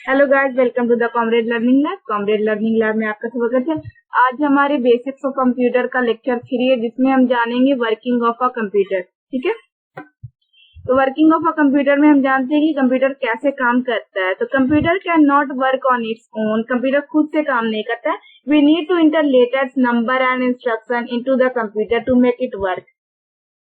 Hello guys, welcome to the comrade learning lab. Comrade learning lab में आपका स्वागत है। आज हमारे बेसिक्स ऑफ कंप्यूटर का लेक्चर 3 है, जिसमें हम जानेंगे वर्किंग ऑफ अ कंप्यूटर। ठीक है, तो वर्किंग ऑफ अ कंप्यूटर में हम जानते हैं कि कंप्यूटर कैसे काम करता है। तो computer can not work on its own. Computer खुद से काम नहीं करता है। We need to enter letters, number and instruction into the computer to make it work.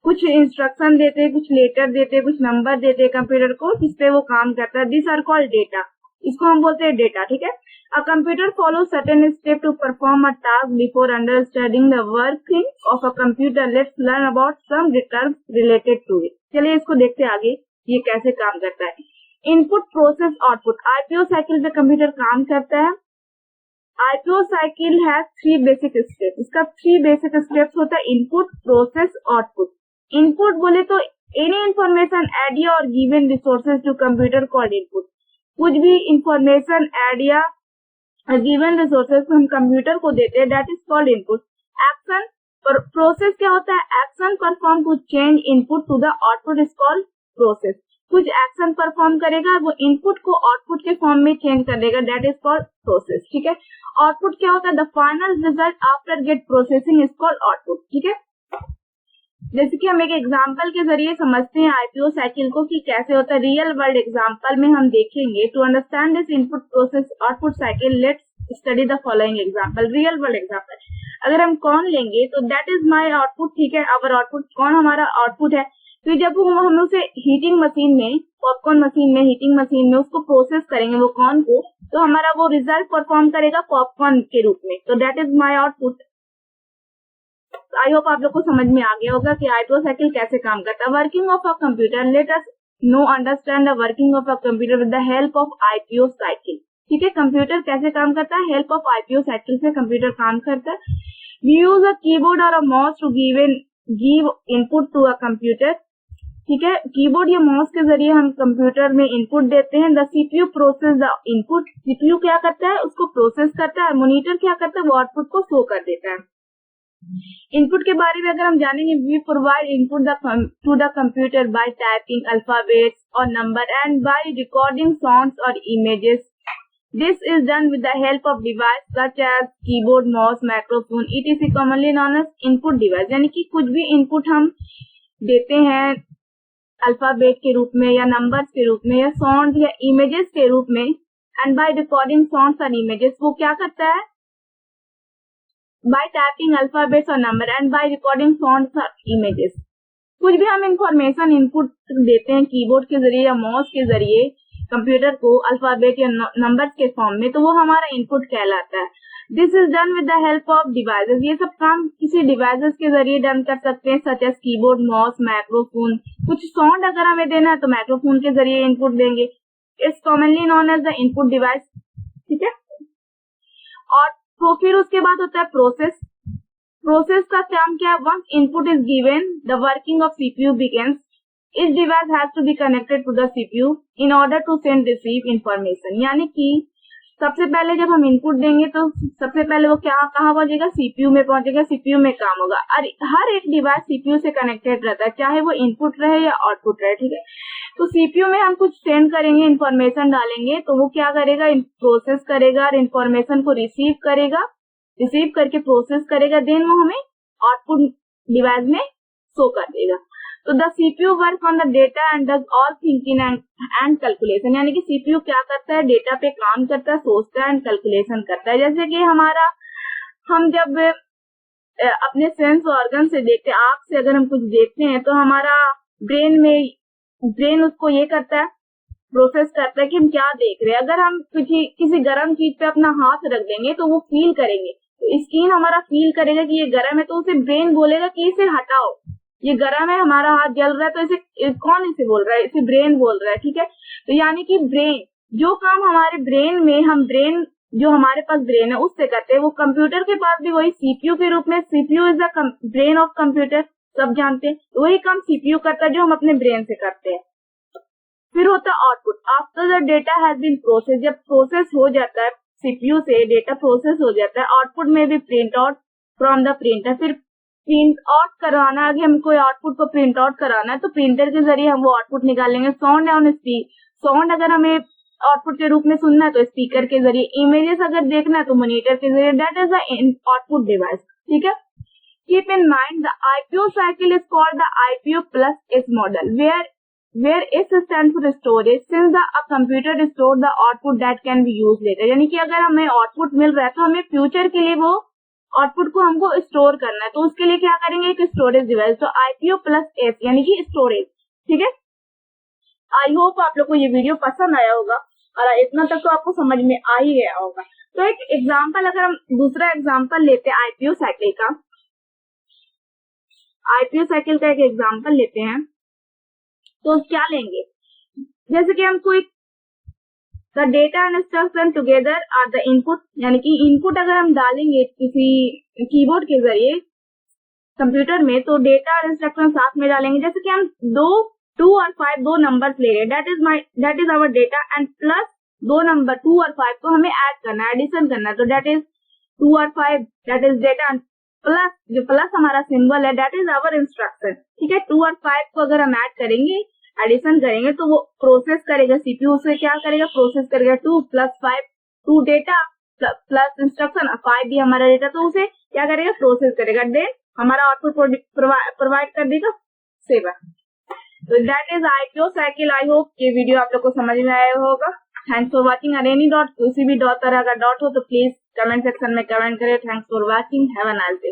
कुछ इंस्ट्रक्शन देते हैं, कुछ लेटर देते हैं, कुछ नंबर देते हैं कंप्यूटर को, जिसपे वो काम करता है। This are called data. इसको हम बोलते हैं डेटा। ठीक है, a computer follow certain step to perform a task before understanding the working of a computer. Let's learn about some terms related to it. चलिए इसको देखते हैं आगे, ये कैसे काम करता है। Input, process, output. IPO cycle पे कंप्यूटर काम करता है। IPO cycle has 3 basic steps. इसका 3 बेसिक स्टेप्स होता है, इनपुट, प्रोसेस, आउटपुट। इनपुट बोले तो any information add or given resources to computer called input. कुछ भी इंफॉर्मेशन एड या गिवन रिसोर्सेज हम कंप्यूटर को देते हैं, that is called input. Action, process क्या होता है? Action perform to change input to the output is called process. कुछ एक्शन परफॉर्म करेगा, वो इनपुट को आउटपुट के फॉर्म में चेंज कर देगा, दैट इज कॉल्ड प्रोसेस। ठीक है, आउटपुट क्या होता है? The final result after get processing is called output. ठीक है, जैसे कि हम एक एग्जाम्पल के जरिए समझते हैं आईपीओ साइकिल को कि कैसे होता है। रियल वर्ल्ड एग्जाम्पल में हम देखेंगे। To understand this input process output cycle, let's study the following example. Real world example, अगर हम कौन लेंगे तो दैट इज माई आउटपुट। ठीक है, अवर आउटपुट, कौन हमारा आउटपुट है। तो जब हम उसे हीटिंग मशीन में, पॉपकॉर्न मशीन में, हीटिंग मशीन में उसको प्रोसेस करेंगे वो कॉर्न को, तो हमारा वो रिजल्ट परफॉर्म करेगा पॉपकॉर्न के रूप में। तो that is my output. I hope आप लोग को समझ में आ गया होगा कि आईपीओ साइकिल कैसे काम करता है। Working of a computer, let us now understand the working of a computer with the help of IPO cycle. ठीक है, कंप्यूटर कैसे काम करता है? हेल्प ऑफ आईपीओ साइकिल से कंप्यूटर काम करता है। वी यूज अ कीबोर्ड और a mouse to give input to a computer. ठीक है, कीबोर्ड या माउस के जरिए हम कंप्यूटर में इनपुट देते हैं। The CPU process the input. CPU क्या करता है? उसको प्रोसेस करता है। मॉनिटर क्या करता है? वो आउटपुट को शो कर देता है। इनपुट के बारे में अगर हम जानेंगे, we provide input to the computer by typing alphabets और number and by recording sounds और images. This is done with the help of device such as keyboard, mouse, microphone, it commonly known as input device. यानी कि कुछ भी input हम देते हैं alphabet के रूप में या नंबर्स के रूप में या साउंड या इमेजेस के रूप में, एंड बाय रिकॉर्डिंग साउंड्स और इमेजेस, वो क्या करता है? by typing alphabets और number and by recording sounds or images। कुछ भी हम इंफॉर्मेशन इनपुट देते हैं कीबोर्ड के जरिए या माउस के जरिए कंप्यूटर को अल्फाबेट या नंबर्स के फॉर्म में, तो वो हमारा इनपुट कहलाता है। This is done with the help of devices. ये सब काम किसी डिवाइसेस के जरिए डन कर सकते हैं, such as keyboard, mouse, microphone. कुछ साउंड अगर हमें देना है तो माइक्रोफोन के जरिए इनपुट देंगे। It's commonly known as the input device. ठीक है, और तो फिर उसके बाद होता है प्रोसेस। प्रोसेस का काम क्या है? Once input is given, the working of CPU begins. इस device has to be connected to the CPU in order to send receive information. यानी कि सबसे पहले जब हम इनपुट देंगे तो सबसे पहले वो क्या कहाँ पहुंचेगा? सीपीयू में पहुंचेगा, सीपीयू में काम होगा। और हर एक डिवाइस सीपीयू से कनेक्टेड रहता है, चाहे वो इनपुट रहे या आउटपुट रहे। ठीक है, तो सीपीयू में हम कुछ सेंड करेंगे, इंफॉर्मेशन डालेंगे, तो वो क्या करेगा? प्रोसेस करेगा और इंफॉर्मेशन को रिसीव करेगा, रिसीव करके प्रोसेस करेगा, देन वो हमें आउटपुट डिवाइस में शो कर देगा। तो the CPU work on the data and does all thinking and calculation. यानी कि सीपीयू क्या करता है? डेटा पे काम करता है, सोचता है एंड कैलकुलेशन करता है। जैसे कि हम जब अपने सेंस ऑर्गन से देखते हैं, आंख से अगर हम कुछ देखते हैं तो हमारा ब्रेन उसको ये करता है, प्रोसेस करता है कि हम क्या देख रहे हैं। अगर हम किसी गर्म चीज पे अपना हाथ रख देंगे तो वो फील करेंगे, तो स्किन हमारा फील करेगा कि ये गर्म है, तो उसे ब्रेन बोलेगा कि इसे हटाओ, ये गर्म है, हमारा हाथ जल रहा है। तो इसे कौन इसे बोल रहा है? इसे ब्रेन बोल रहा है। ठीक है, तो यानी कि ब्रेन, जो काम हमारे ब्रेन में जो हमारे पास ब्रेन है उससे करते हैं, वो कंप्यूटर के पास भी वही सीपीयू के रूप में। CPU is the brain of computer, सब जानते हैं। तो वही काम सीपीयू करता है जो हम अपने ब्रेन से करते हैं। फिर होता है output. After the data has been process, जब प्रोसेस हो जाता है सीपीयू से, डेटा प्रोसेस हो जाता है, आउटपुट में भी print out from the printer. फिर प्रिंट आउट करवाना, अगर हमको आउटपुट को प्रिंट आउट कराना है तो प्रिंटर के जरिए हम वो आउटपुट निकालेंगे। साउंड एंड स्पीड, साउंड अगर हमें आउटपुट के रूप में सुनना है तो स्पीकर के जरिए, इमेजेस अगर देखना है तो मॉनिटर के जरिए, that is the output device. ठीक है, keep in mind the IPO cycle is called the IPO plus S model, where S stand for storage, since the computer store the output that can be use later. यानी कि अगर हमें output मिल रहा है तो हमें फ्यूचर के लिए वो आउटपुट को हमको स्टोर करना है, तो उसके लिए क्या करेंगे, एक स्टोरेज डिवाइस। तो आईपीओ प्लस एस यानी कि स्टोरेज। ठीक है, आई होप आप लोग को ये वीडियो पसंद आया होगा और इतना तक तो आपको समझ में आ ही गया होगा। तो एक एग्जांपल, अगर हम दूसरा एग्जांपल लेते हैं आईपीओ साइकिल का, आईपीओ साइकिल का एक एग्जांपल लेते हैं तो क्या लेंगे, जैसे कि हम कोई the data and instruction together are the input, यानी कि इनपुट अगर हम डालेंगे किसी कीबोर्ड के जरिए कंप्यूटर में तो डेटा और इंस्ट्रक्शन साथ में डालेंगे। जैसे कि हम 2 और 5 दो नंबर्स ले रहे हैं, that is our data, and plus दो नंबर 2 और 5 को हमें ऐड करना है, एडिशन करना है, तो दैट इज 2 और 5, दैट इज डेटा, प्लस जो प्लस हमारा सिंबल है दैट इज आवर इंस्ट्रक्शन। ठीक है, 2 और 5 को अगर हम ऐड करेंगे, एडिशन करेंगे तो वो प्रोसेस करेगा, सीपीयू से क्या करेगा, प्रोसेस करेगा 2 प्लस 5, 2 डेटा प्लस इंस्ट्रक्शन, 5 भी हमारा डेटा, तो उसे क्या करेगा, प्रोसेस करेगा, देन हमारा आउटपुट प्रोवाइड कर देगा 7। तो that is IPO cycle. I hope ये वीडियो आप लोग को समझ में आया होगा। Thanks for watching. अगर एनी डॉट किसी भी डॉट तरह का डॉट हो तो प्लीज कमेंट सेक्शन में कमेंट करें। Thanks for watching, have a nice day.